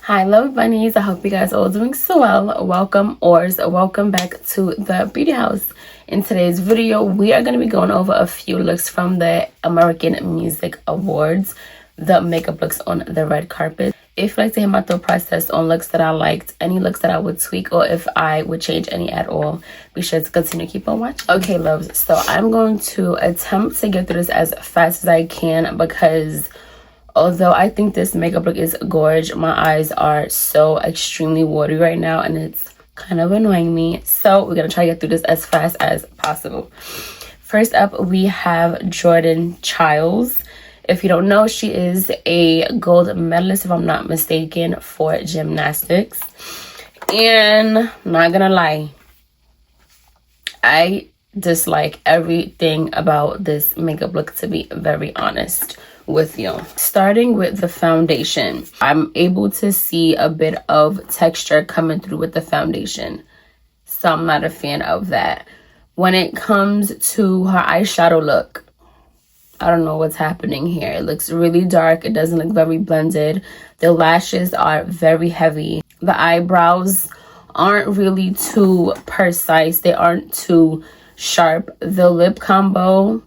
Hi, love bunnies. I hope you guys are all doing so well. Welcome back to the beauty house. In today's video, we are going to be going over a few looks from the American Music Awards, the makeup looks on the red carpet. If you'd like to hear my thought process on looks that I liked, any looks that I would tweak, or if I would change any at all, be sure to continue to keep on watching. Okay, loves, so I'm going to attempt to get through this as fast as I can because although I think this makeup look is gorgeous, my eyes are so extremely watery right now and it's kind of annoying me. So we're going to try to get through this as fast as possible. First up, we have Jordan Childs. If you don't know, she is a gold medalist, if I'm not mistaken, for gymnastics. And I'm not going to lie, I dislike everything about this makeup look, to be very honest with you. Starting with the foundation, I'm able to see a bit of texture coming through with the foundation, so I'm not a fan of that. When it comes to her eyeshadow look, I don't know what's happening here. It looks really dark. It doesn't look very blended. The lashes are very heavy. The eyebrows aren't really too precise. They aren't too sharp. The lip combo,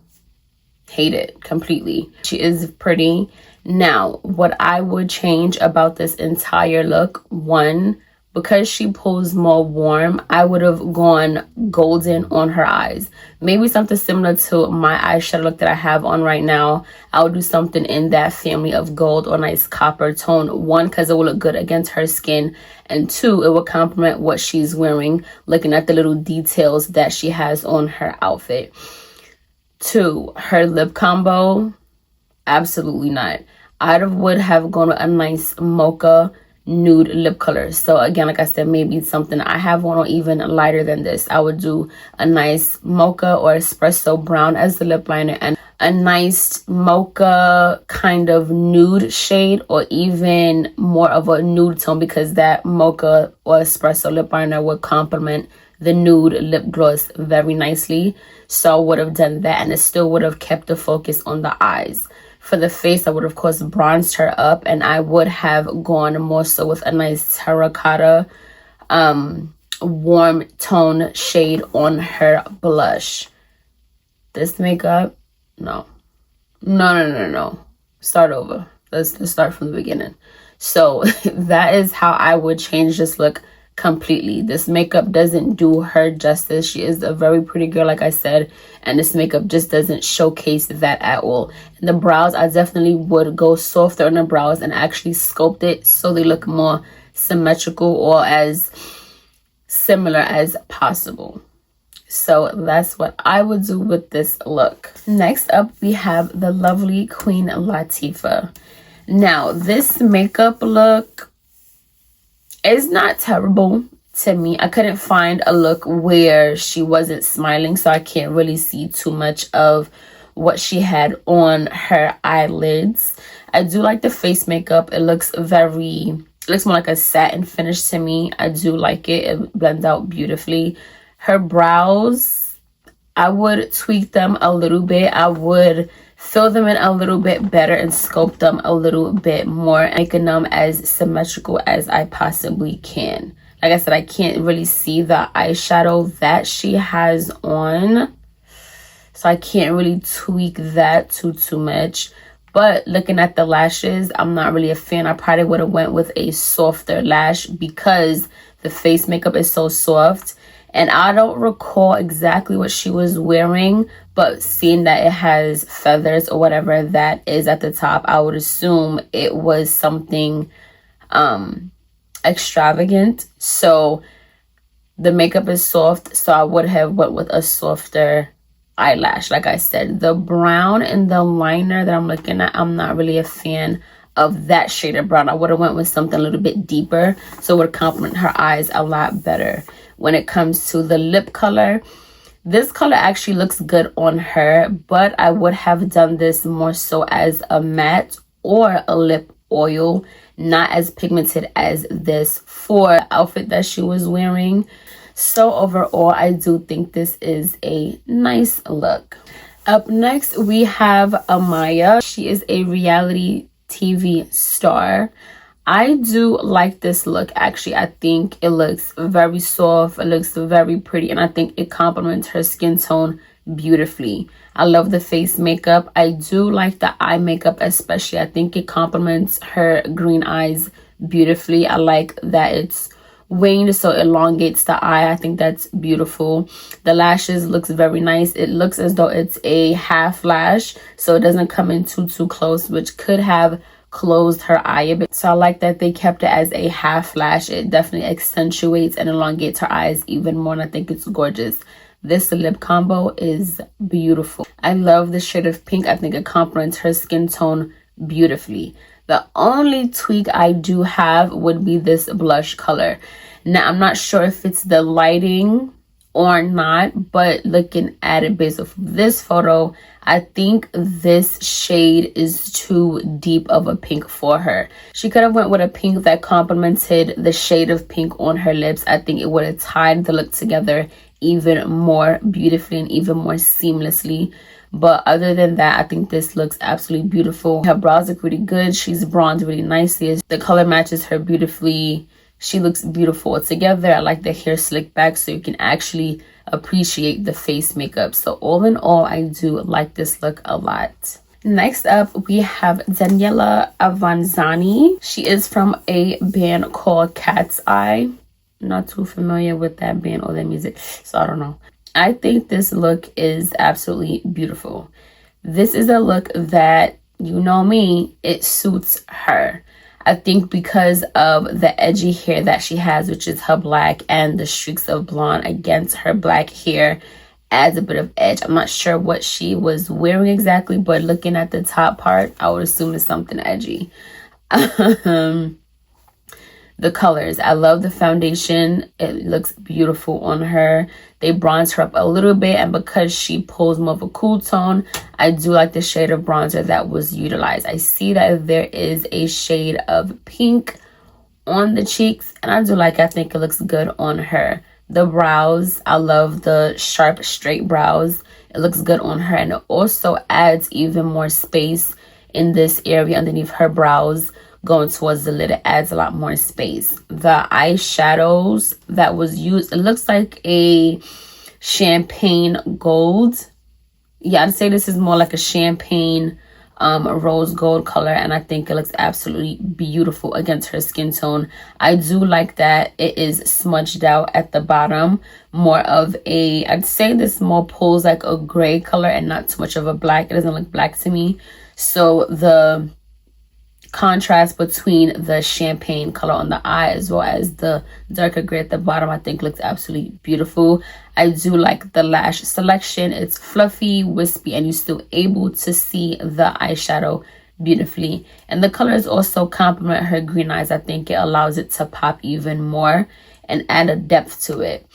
hate it completely. She is pretty. Now, what I would change about this entire look, one, because she pulls more warm, I would have gone golden on her eyes. Maybe something similar to my eyeshadow look that I have on right now. I would do something in that family of gold or nice copper tone. One, because it will look good against her skin. And two, it will complement what she's wearing, looking at the little details that she has on her outfit. Two, her lip combo, absolutely not. I would have gone with a nice mocha nude lip color. So again, like I said, maybe something I have one or even lighter than this. I would do a nice mocha or espresso brown as the lip liner and a nice mocha kind of nude shade, or even more of a nude tone, because that mocha or espresso lip liner would complement the nude lip gloss very nicely. So I would have done that, and it still would have kept the focus on the eyes. For the face, I would of course bronzed her up, and I would have gone more so with a nice terracotta warm tone shade on her blush. This makeup, no. Start over. Let's start from the beginning. So that is how I would change this look completely. This makeup doesn't do her justice. She is a very pretty girl, like I said, and this makeup just doesn't showcase that at all. And the brows, I definitely would go softer on the brows and actually sculpt it so they look more symmetrical or as similar as possible. So that's what I would do with this look. Next up, we have the lovely Queen Latifah. Now, this makeup look is not terrible to me. I couldn't find a look where she wasn't smiling, so I can't really see too much of what she had on her eyelids. I do like the face makeup. It looks more like a satin finish to me. I do like it. It blends out beautifully. Her brows, I would tweak them a little bit. I would fill them in a little bit better and sculpt them a little bit more, making them as symmetrical as I possibly can. Like I said, I can't really see the eyeshadow that she has on, so I can't really tweak that too much. But looking at the lashes, I'm not really a fan. I probably would have went with a softer lash because the face makeup is so soft. And I don't recall exactly what she was wearing, but seeing that it has feathers or whatever that is at the top, I would assume it was something extravagant. So the makeup is soft, so I would have went with a softer eyelash. Like I said, the brown in the liner that I'm looking at, I'm not really a fan of that shade of brown. I would have went with something a little bit deeper, so it would complement her eyes a lot better. When it comes to the lip color, this color actually looks good on her, but I would have done this more so as a matte or a lip oil, not as pigmented as this for the outfit that she was wearing. So overall, I do think this is a nice look. Up next, we have Amaya. She is a reality TV star. I do like this look actually. I think it looks very soft, it looks very pretty, and I think it complements her skin tone beautifully. I love the face makeup. I do like the eye makeup especially. I think it complements her green eyes beautifully. I like that it's winged so it elongates the eye. I think that's beautiful. The lashes looks very nice. It looks as though it's a half lash, so it doesn't come in too close, which could have closed her eye a bit. So I like that they kept it as a half lash. It definitely accentuates and elongates her eyes even more, and I think it's gorgeous. This lip combo is beautiful. I love the shade of pink. I think it complements her skin tone beautifully. The only tweak I do have would be this blush color. Now, I'm not sure if it's the lighting or not, but looking at it based off of this photo, I think this shade is too deep of a pink for her. She could have went with a pink that complemented the shade of pink on her lips. I think it would have tied the look together even more beautifully and even more seamlessly. But other than that, I think this looks absolutely beautiful. Her brows look really good. She's bronzed really nicely. The color matches her beautifully. She looks beautiful together. I like the hair slicked back so you can actually appreciate the face makeup. So all in all, I do like this look a lot. Next up, we have Daniela Avanzani. She is from a band called Cat's Eye. Not too familiar with that band or their music, so I don't know. I think this look is absolutely beautiful. This is a look that, you know me, it suits her. I think because of the edgy hair that she has, which is her black, and the streaks of blonde against her black hair adds a bit of edge. I'm not sure what she was wearing exactly, but looking at the top part, I would assume it's something edgy. The colors, I love the foundation. It looks beautiful on her. They bronze her up a little bit, and because she pulls more of a cool tone, I do like the shade of bronzer that was utilized. I see that there is a shade of pink on the cheeks, and I think it looks good on her. The brows, I love the sharp straight brows. It looks good on her, and it also adds even more space in this area underneath her brows. Going towards the lid, it adds a lot more space. The eyeshadows that was used, it looks like a champagne gold. Yeah, I'd say this is more like a champagne rose gold color, and I think it looks absolutely beautiful against her skin tone. I do like that it is smudged out at the bottom, more of a, I'd say this more pulls like a gray color and not too much of a black. It doesn't look black to me. So the contrast between the champagne color on the eye as well as the darker gray at the bottom, I think looks absolutely beautiful. I do like the lash selection. It's fluffy, wispy, and you're still able to see the eyeshadow beautifully. And the colors also complement her green eyes. I think it allows it to pop even more and add a depth to it.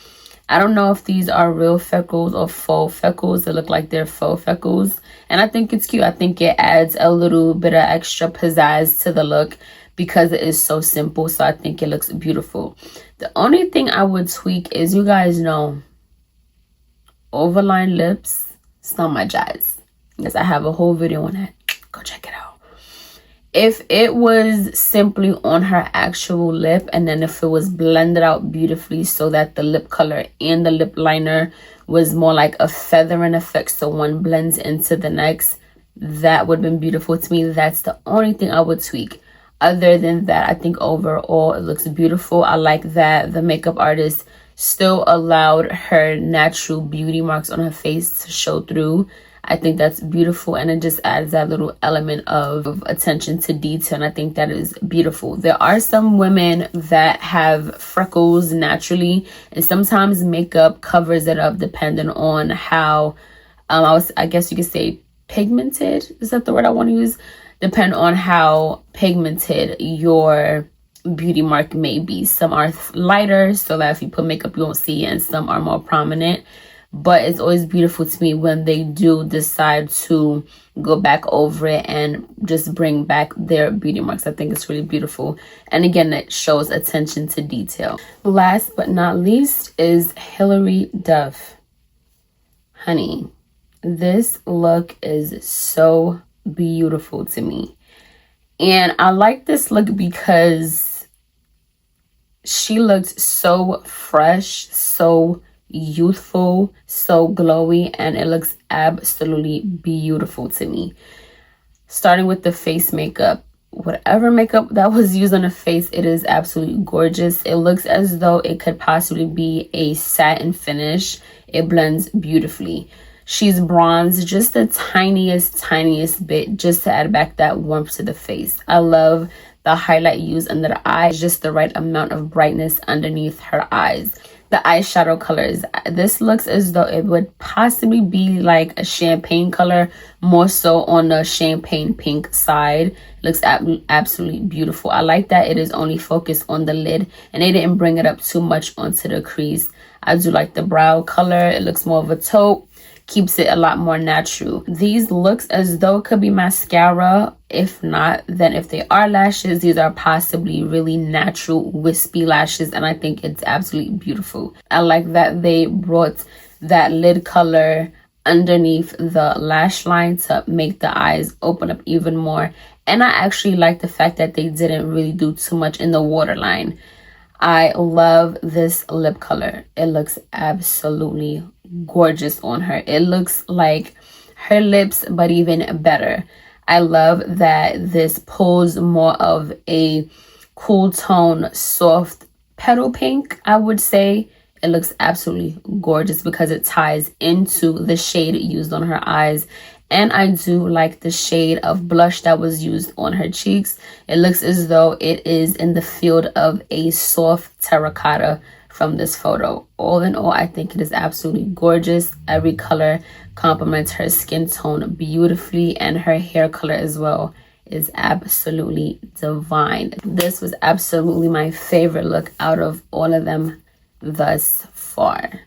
I don't know if these are real freckles or faux freckles. They look like they're faux freckles. And I think it's cute. I think it adds a little bit of extra pizzazz to the look because it is so simple. So I think it looks beautiful. The only thing I would tweak is, you guys know, overlined lips, it's not my jazz. Yes, I have a whole video on that. Go check it out. If it was simply on her actual lip, and then if it was blended out beautifully so that the lip color and the lip liner was more like a feathering effect, so one blends into the next, that would have been beautiful to me. That's the only thing I would tweak. Other than that, I think overall it looks beautiful. I like that the makeup artist still allowed her natural beauty marks on her face to show through. I think that's beautiful, and it just adds that little element of attention to detail, and I think that is beautiful. There are some women that have freckles naturally, and sometimes makeup covers it up depending on how, I guess you could say pigmented, is that the word I want to use? Depend on how pigmented your beauty mark may be. Some are lighter, so that if you put makeup you won't see it, and some are more prominent. But it's always beautiful to me when they do decide to go back over it and just bring back their beauty marks. I think it's really beautiful. And again, it shows attention to detail. Last but not least is Hilary Duff. Honey, this look is so beautiful to me. And I like this look because she looked so fresh, so youthful, so glowy, and it looks absolutely beautiful to me. Starting with the face makeup, whatever makeup that was used on the face, it is absolutely gorgeous. It looks as though it could possibly be a satin finish. It blends beautifully. She's bronzed just the tiniest bit, just to add back that warmth to the face. I love the highlight used under the eyes, just the right amount of brightness underneath her eyes. The eyeshadow colors, this looks as though it would possibly be like a champagne color, more so on the champagne pink side. It looks absolutely beautiful. I like that it is only focused on the lid and they didn't bring it up too much onto the crease. I do like the brow color. It looks more of a taupe, keeps it a lot more natural. These looks as though it could be mascara. If not, then if they are lashes, these are possibly really natural wispy lashes, and I think it's absolutely beautiful. I like that they brought that lid color underneath the lash line to make the eyes open up even more. And I actually like the fact that they didn't really do too much in the waterline. I love this lip color. It looks absolutely gorgeous on her. It looks like her lips, but even better. I love that this pulls more of a cool tone, soft petal pink, I would say. It looks absolutely gorgeous because it ties into the shade used on her eyes. And I do like the shade of blush that was used on her cheeks. It looks as though it is in the field of a soft terracotta from this photo. All in all, I think it is absolutely gorgeous. Every color complements her skin tone beautifully, and her hair color as well is absolutely divine. This was absolutely my favorite look out of all of them thus far.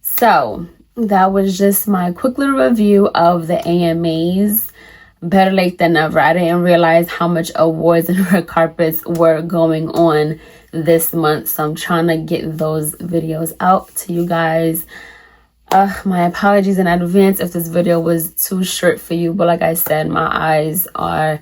So that was just my quick little review of the AMAs. Better late than never. I didn't realize how much awards and red carpets were going on this month, so I'm trying to get those videos out to you guys. My apologies in advance if this video was too short for you, but like I said, my eyes are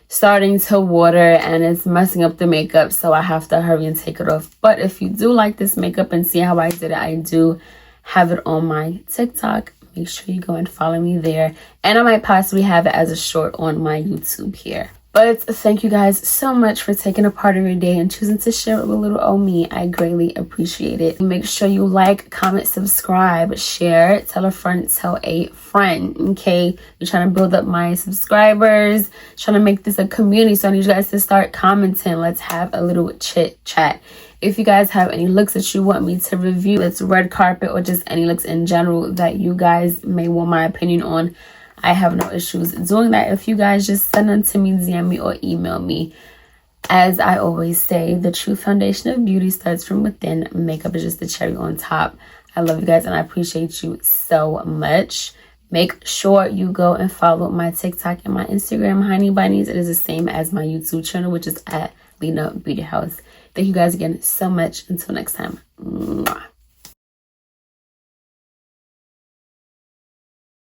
starting to water and it's messing up the makeup, so I have to hurry and take it off. But if you do like this makeup and see how I did it, I do have it on my TikTok. Make sure you go and follow me there, and I might possibly have it as a short on my YouTube here. But thank you guys so much for taking a part of your day and choosing to share it with little old me. I greatly appreciate it. Make sure you like, comment, subscribe, share, tell a friend, tell a friend. Okay, we're trying to build up my subscribers, trying to make this a community, so I need you guys to start commenting. Let's have a little chit chat. If you guys have any looks that you want me to review, it's red carpet or just any looks in general that you guys may want my opinion on, I have no issues doing that. If you guys just send them to me, DM me, or email me. As I always say, the true foundation of beauty starts from within. Makeup is just the cherry on top. I love you guys and I appreciate you so much. Make sure you go and follow my TikTok and my Instagram, Lovebunnies. It is the same as my YouTube channel, which is at Lina Beauty House. Thank you guys again so much. Until next time. Mwah.